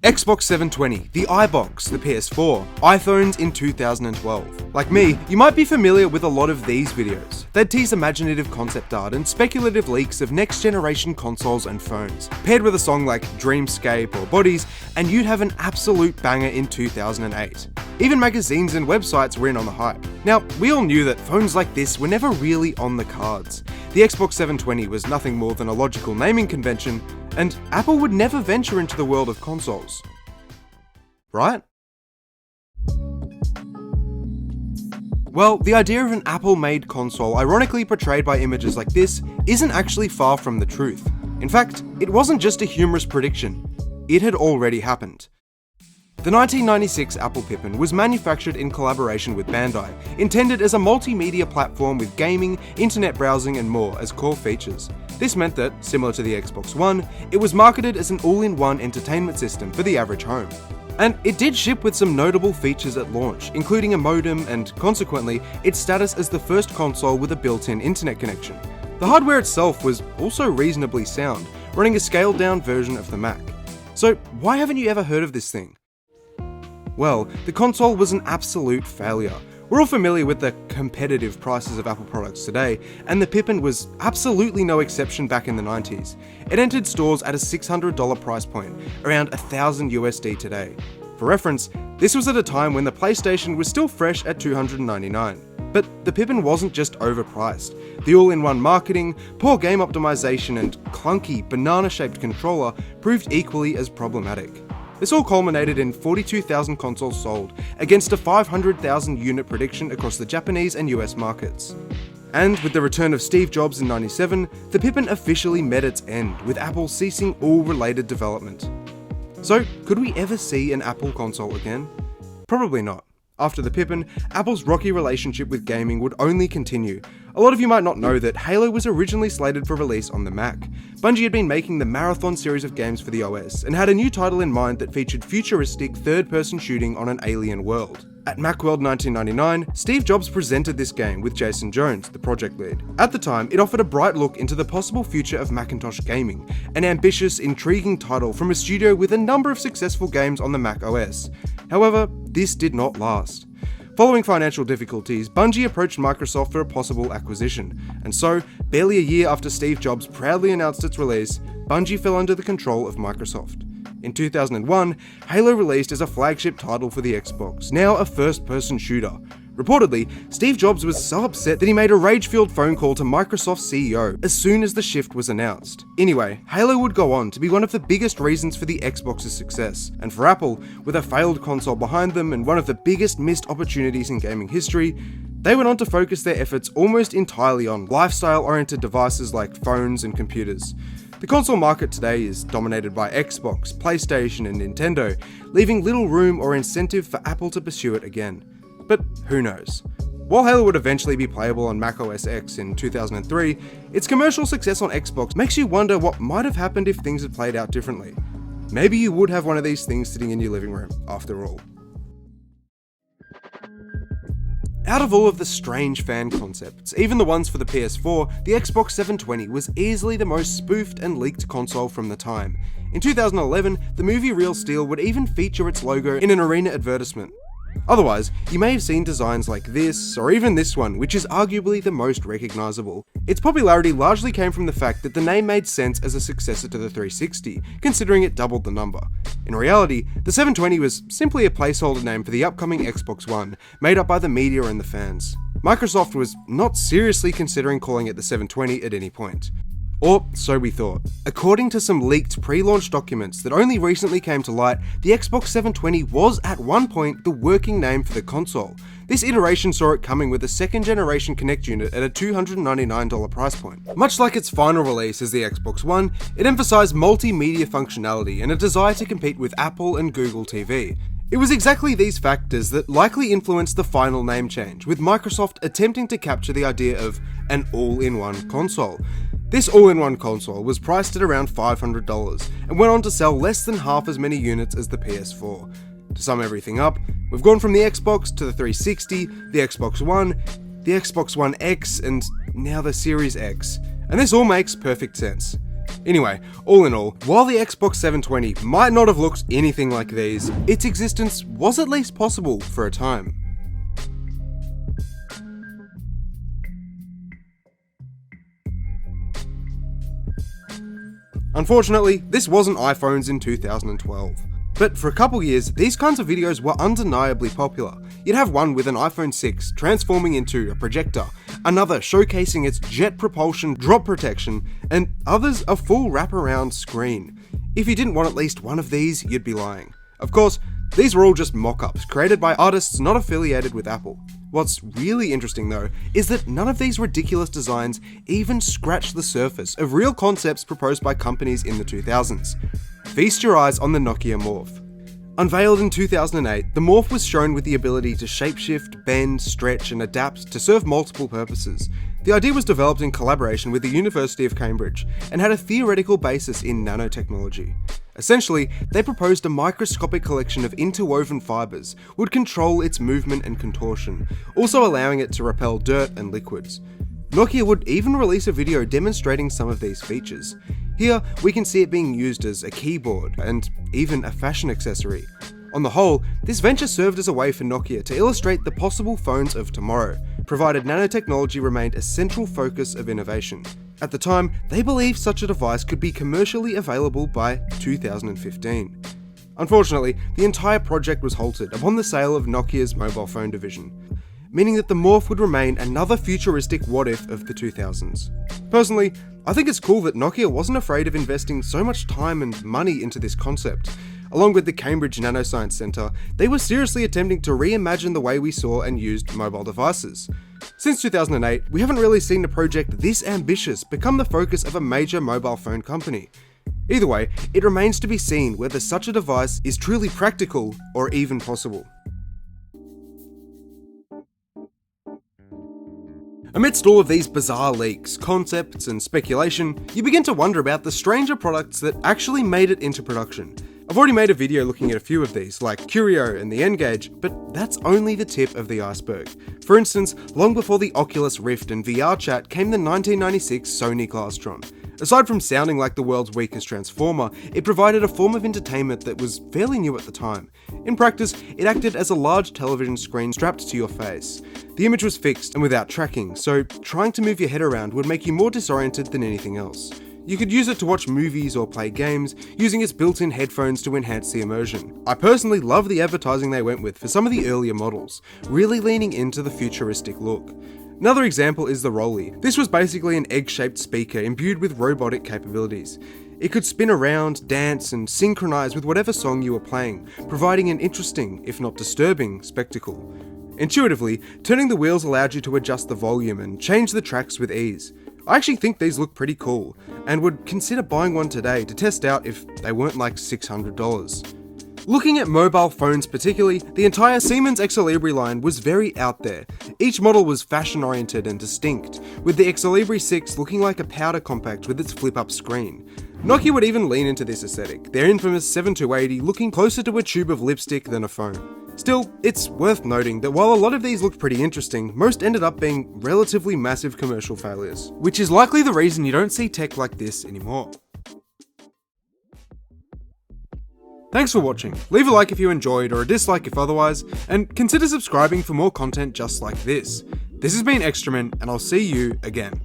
Xbox 720, the iBox, the PS4, iPhones in 2012. Like me, you might be familiar with a lot of these videos. They'd tease imaginative concept art and speculative leaks of next-generation consoles and phones, paired with a song like Dreamscape or Bodies, and you'd have an absolute banger in 2008. Even magazines and websites were in on the hype. Now, we all knew that phones like this were never really on the cards. The Xbox 720 was nothing more than a logical naming convention, and Apple would never venture into the world of consoles. Right? Well, the idea of an Apple-made console, ironically portrayed by images like this, isn't actually far from the truth. In fact, it wasn't just a humorous prediction. It had already happened. The 1996 Apple Pippin was manufactured in collaboration with Bandai, intended as a multimedia platform with gaming, internet browsing and more as core features. This meant that, similar to the Xbox One, it was marketed as an all-in-one entertainment system for the average home. And it did ship with some notable features at launch, including a modem and, consequently, its status as the first console with a built-in internet connection. The hardware itself was also reasonably sound, running a scaled-down version of the Mac. So why haven't you ever heard of this thing? Well, the console was an absolute failure. We're all familiar with the competitive prices of Apple products today, and the Pippin was absolutely no exception back in the 90s. It entered stores at a $600 price point, around $1,000 today. For reference, this was at a time when the PlayStation was still fresh at $299. But the Pippin wasn't just overpriced. The all-in-one marketing, poor game optimization, and clunky, banana-shaped controller proved equally as problematic. This all culminated in 42,000 consoles sold, against a 500,000 unit prediction across the Japanese and US markets. And with the return of Steve Jobs in '97, the Pippin officially met its end, with Apple ceasing all related development. So, could we ever see an Apple console again? Probably not. After the Pippin, Apple's rocky relationship with gaming would only continue. A lot of you might not know that Halo was originally slated for release on the Mac. Bungie had been making the Marathon series of games for the OS, and had a new title in mind that featured futuristic third-person shooting on an alien world. At Macworld 1999, Steve Jobs presented this game with Jason Jones, the project lead. At the time, it offered a bright look into the possible future of Macintosh gaming, an ambitious, intriguing title from a studio with a number of successful games on the Mac OS. However, this did not last. Following financial difficulties, Bungie approached Microsoft for a possible acquisition, and so, barely a year after Steve Jobs proudly announced its release, Bungie fell under the control of Microsoft. In 2001, Halo released as a flagship title for the Xbox, now a first-person shooter. Reportedly, Steve Jobs was so upset that he made a rage-fueled phone call to Microsoft's CEO as soon as the shift was announced. Anyway, Halo would go on to be one of the biggest reasons for the Xbox's success, and for Apple, with a failed console behind them and one of the biggest missed opportunities in gaming history, they went on to focus their efforts almost entirely on lifestyle-oriented devices like phones and computers. The console market today is dominated by Xbox, PlayStation, and Nintendo, leaving little room or incentive for Apple to pursue it again. But who knows? While Halo would eventually be playable on Mac OS X in 2003, its commercial success on Xbox makes you wonder what might have happened if things had played out differently. Maybe you would have one of these things sitting in your living room, after all. Out of all of the strange fan concepts, even the ones for the PS4, the Xbox 720 was easily the most spoofed and leaked console from the time. In 2011, the movie Real Steel would even feature its logo in an arena advertisement. Otherwise, you may have seen designs like this, or even this one, which is arguably the most recognisable. Its popularity largely came from the fact that the name made sense as a successor to the 360, considering it doubled the number. In reality, the 720 was simply a placeholder name for the upcoming Xbox One, made up by the media and the fans. Microsoft was not seriously considering calling it the 720 at any point. Or so we thought. According to some leaked pre-launch documents that only recently came to light, the Xbox 720 was at one point the working name for the console. This iteration saw it coming with a second generation Kinect unit at a $299 price point. Much like its final release as the Xbox One, it emphasized multimedia functionality and a desire to compete with Apple and Google TV. It was exactly these factors that likely influenced the final name change, with Microsoft attempting to capture the idea of an all-in-one console. This all-in-one console was priced at around $500 and went on to sell less than half as many units as the PS4. To sum everything up, we've gone from the Xbox to the 360, the Xbox One, the Xbox One X, and now the Series X. And this all makes perfect sense. Anyway, all in all, while the Xbox 720 might not have looked anything like these, its existence was at least possible for a time. Unfortunately, this wasn't iPhones in 2012. But for a couple years, these kinds of videos were undeniably popular. You'd have one with an iPhone 6 transforming into a projector, another showcasing its jet propulsion drop protection, and others a full wraparound screen. If you didn't want at least one of these, you'd be lying. Of course, these were all just mock-ups created by artists not affiliated with Apple. What's really interesting though, is that none of these ridiculous designs even scratch the surface of real concepts proposed by companies in the 2000s. Feast your eyes on the Nokia Morph. Unveiled in 2008, the Morph was shown with the ability to shapeshift, bend, stretch, and adapt to serve multiple purposes. The idea was developed in collaboration with the University of Cambridge and had a theoretical basis in nanotechnology. Essentially, they proposed a microscopic collection of interwoven fibers would control its movement and contortion, also allowing it to repel dirt and liquids. Nokia would even release a video demonstrating some of these features. Here, we can see it being used as a keyboard and even a fashion accessory. On the whole, this venture served as a way for Nokia to illustrate the possible phones of tomorrow, provided nanotechnology remained a central focus of innovation. At the time, they believed such a device could be commercially available by 2015. Unfortunately, the entire project was halted upon the sale of Nokia's mobile phone division, meaning that the Morph would remain another futuristic what-if of the 2000s. Personally, I think it's cool that Nokia wasn't afraid of investing so much time and money into this concept. Along with the Cambridge Nanoscience Centre, they were seriously attempting to reimagine the way we saw and used mobile devices. Since 2008, we haven't really seen a project this ambitious become the focus of a major mobile phone company. Either way, it remains to be seen whether such a device is truly practical or even possible. Amidst all of these bizarre leaks, concepts, and speculation, you begin to wonder about the stranger products that actually made it into production. I've already made a video looking at a few of these, like Curio and the N-Gage, but that's only the tip of the iceberg. For instance, long before the Oculus Rift and VR chat came the 1996 Sony Glastron. Aside from sounding like the world's weakest transformer, it provided a form of entertainment that was fairly new at the time. In practice, it acted as a large television screen strapped to your face. The image was fixed and without tracking, so trying to move your head around would make you more disoriented than anything else. You could use it to watch movies or play games, using its built-in headphones to enhance the immersion. I personally love the advertising they went with for some of the earlier models, really leaning into the futuristic look. Another example is the Rolly. This was basically an egg-shaped speaker imbued with robotic capabilities. It could spin around, dance, and synchronize with whatever song you were playing, providing an interesting, if not disturbing, spectacle. Intuitively, turning the wheels allowed you to adjust the volume and change the tracks with ease. I actually think these look pretty cool, and would consider buying one today to test out if they weren't like $600. Looking at mobile phones particularly, the entire Siemens Xelibri line was very out there. Each model was fashion-oriented and distinct, with the Xelibri 6 looking like a powder compact with its flip-up screen. Nokia would even lean into this aesthetic, their infamous 7280 looking closer to a tube of lipstick than a phone. Still, it's worth noting that while a lot of these looked pretty interesting, most ended up being relatively massive commercial failures, which is likely the reason you don't see tech like this anymore. Thanks for watching. Leave a like if you enjoyed or a dislike if otherwise, and consider subscribing for more content just like this. This has been Extraman, and I'll see you again.